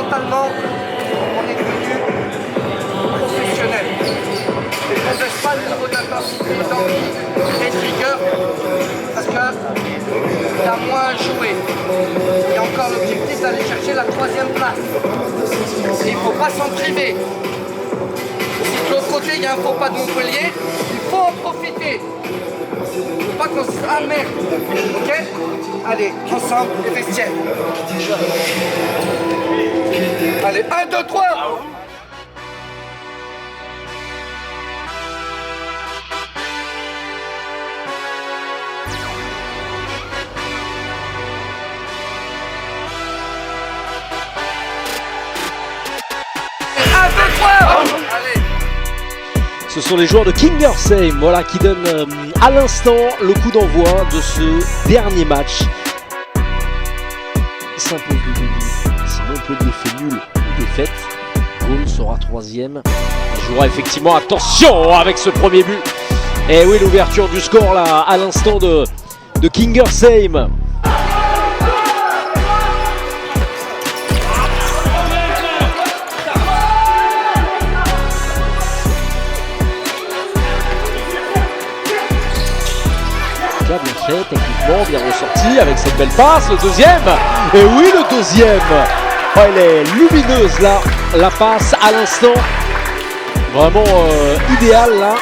mentalement, on est devenu professionnel. Et on ne baisse pas le niveau d'intensité, d'envie et de rigueur parce qu'il y a moins à jouer. Il y a encore l'objectif d'aller chercher la 3e place. Et il ne faut pas s'en priver. Si de l'autre côté il y a un faux pas de Montpellier, il faut en profiter. Il ne faut pas qu'on se dise ah merde, ok? Allez, ensemble, les vestiaires. Allez, 1, 2, 3. Ce sont les joueurs de Kingersheim, voilà, qui donnent à l'instant le coup d'envoi de ce dernier match. S'impose de début. Si Montpellier fait nul ou défaite, Gaulle sera 3e. Il jouera effectivement, attention avec ce premier but. Et oui, l'ouverture du score là à l'instant de Kingersheim. Bien fait, techniquement, bien ressorti avec cette belle passe, le deuxième. Et oui, le deuxième. Oh, elle est lumineuse là, la passe à l'instant. Vraiment idéale là.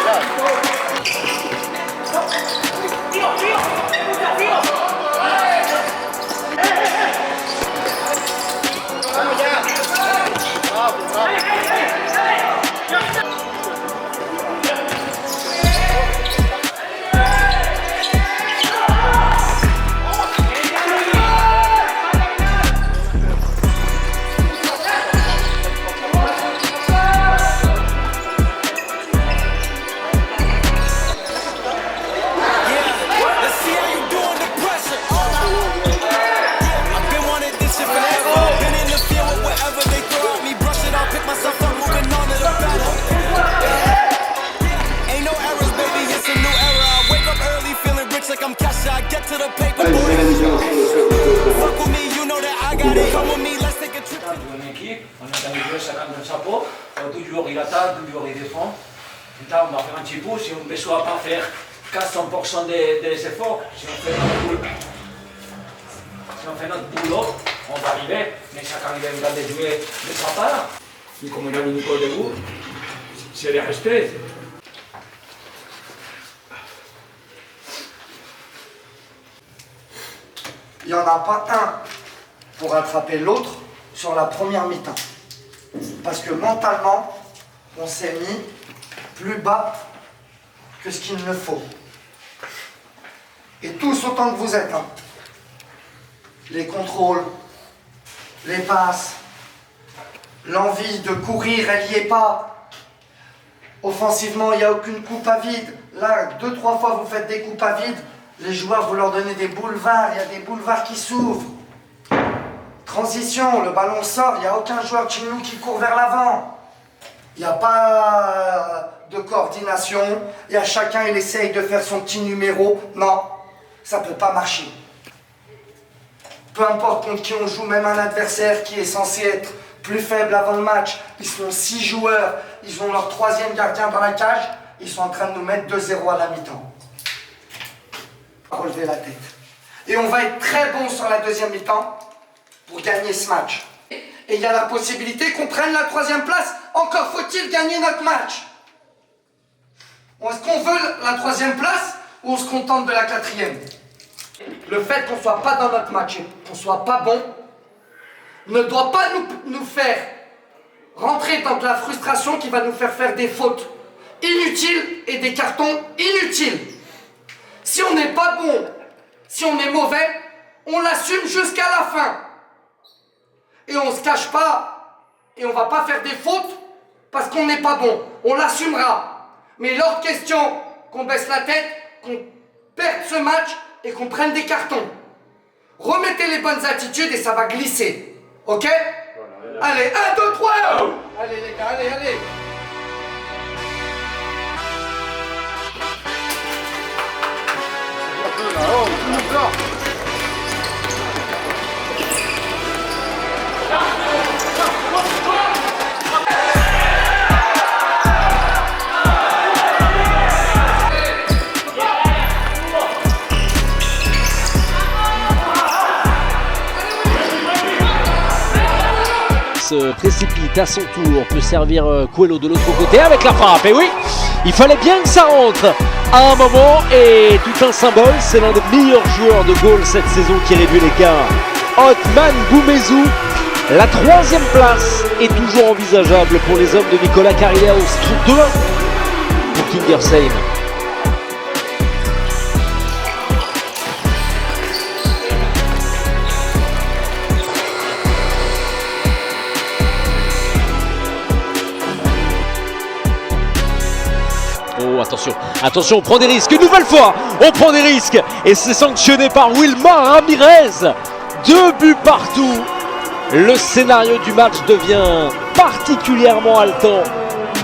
On est arrivé chacun dans sa peau, toujours il attaque, toujours il défend. Là, on va faire un petit coup, si on ne peut pas faire 400% des efforts, si on fait notre boulot, on va arriver, mais chacun il va de jouer de sa part. Et comme on a le niveau de vous, c'est le respect. Il n'y en a pas un pour attraper l'autre sur la première mi-temps. Parce que mentalement, on s'est mis plus bas que ce qu'il ne faut. Et tous autant que vous êtes, hein. Les contrôles, les passes, l'envie de courir, elle n'y est pas. Offensivement, il n'y a aucune coupe à vide. Là, 2-3 fois, vous faites des coupes à vide. Les joueurs, vous leur donnez des boulevards, il y a des boulevards qui s'ouvrent. Transition, le ballon sort, il n'y a aucun joueur de chez nous qui court vers l'avant. Il n'y a pas de coordination, il y a chacun, il essaye de faire son petit numéro. Non, ça ne peut pas marcher. Peu importe contre qui on joue, même un adversaire qui est censé être plus faible avant le match, ils sont 6 joueurs, ils ont leur 3e gardien dans la cage, ils sont en train de nous mettre 2-0 à la mi-temps. Relever la tête. Et on va être très bon sur la 2e mi-temps pour gagner ce match. Et il y a la possibilité qu'on prenne la 3e place, encore faut-il gagner notre match. Est-ce qu'on veut la 3e place ou on se contente de la 4e? Le fait qu'on ne soit pas dans notre match et qu'on ne soit pas bon ne doit pas nous faire rentrer dans de la frustration qui va nous faire des fautes inutiles et des cartons inutiles. Si on n'est pas bon, si on est mauvais, on l'assume jusqu'à la fin. Et on ne se cache pas, et on ne va pas faire des fautes parce qu'on n'est pas bon. On l'assumera. Mais l'autre question, qu'on baisse la tête, qu'on perde ce match et qu'on prenne des cartons. Remettez les bonnes attitudes et ça va glisser. Ok? Allez, 1, 2, 3 Allez les gars, allez, allez. Oh, tout le corps. se précipite à son tour, peut servir Coelho de l'autre côté avec la frappe. Et oui, il fallait bien que ça rentre à un moment et tout un symbole. C'est l'un des meilleurs joueurs de goal cette saison qui réduit l'écart. Othman Boumezou, la 3e place est toujours envisageable pour les hommes de Nicolas Karileos. 2 pour Kingersheim. Oh, attention, attention, on prend des risques, une nouvelle fois, on prend des risques, et c'est sanctionné par Wilmar Ramirez. 2 buts partout, le scénario du match devient particulièrement haletant.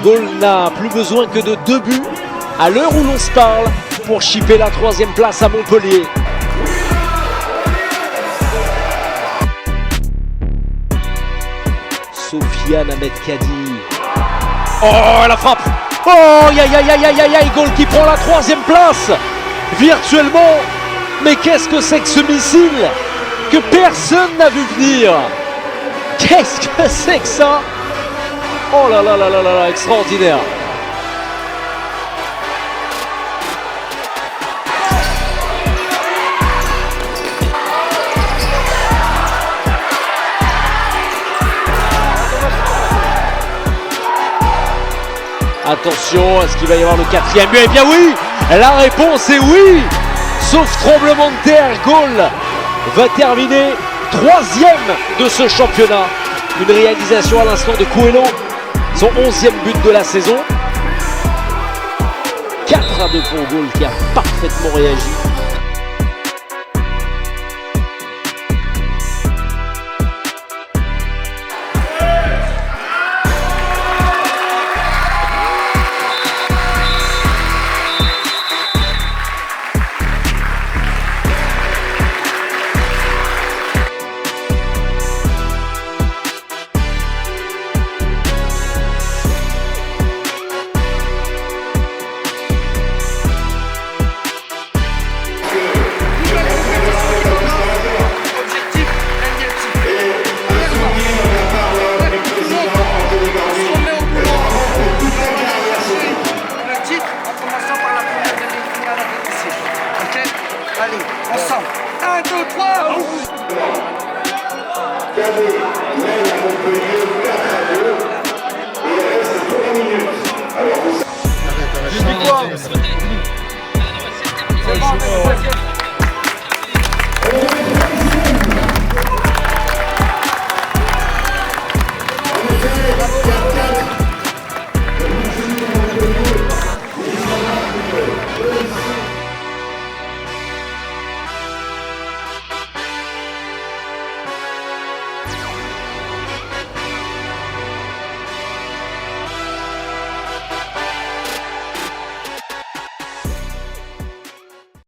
Gaulle n'a plus besoin que de 2 buts à l'heure où l'on se parle pour chipper la 3e place à Montpellier. Sofiane Ahmed Kadi. Oh, la frappe! Oh, aïe aïe aïe aïe aïe aïe, Gaulle qui prend la 3e place virtuellement. Mais qu'est-ce que c'est que ce missile que personne n'a vu venir? Qu'est-ce que c'est que ça? Oh là là là là là, extraordinaire. Attention, est-ce qu'il va y avoir le 4e but? Eh bien oui, la réponse est oui. Sauf tremblement de terre, Gaulle va terminer 3e de ce championnat. Une réalisation à l'instant de Coelho, son 11e but de la saison. 4-2 pour Gaulle qui a parfaitement réagi. Allez, ensemble. 1, 2, 3. C'est bon,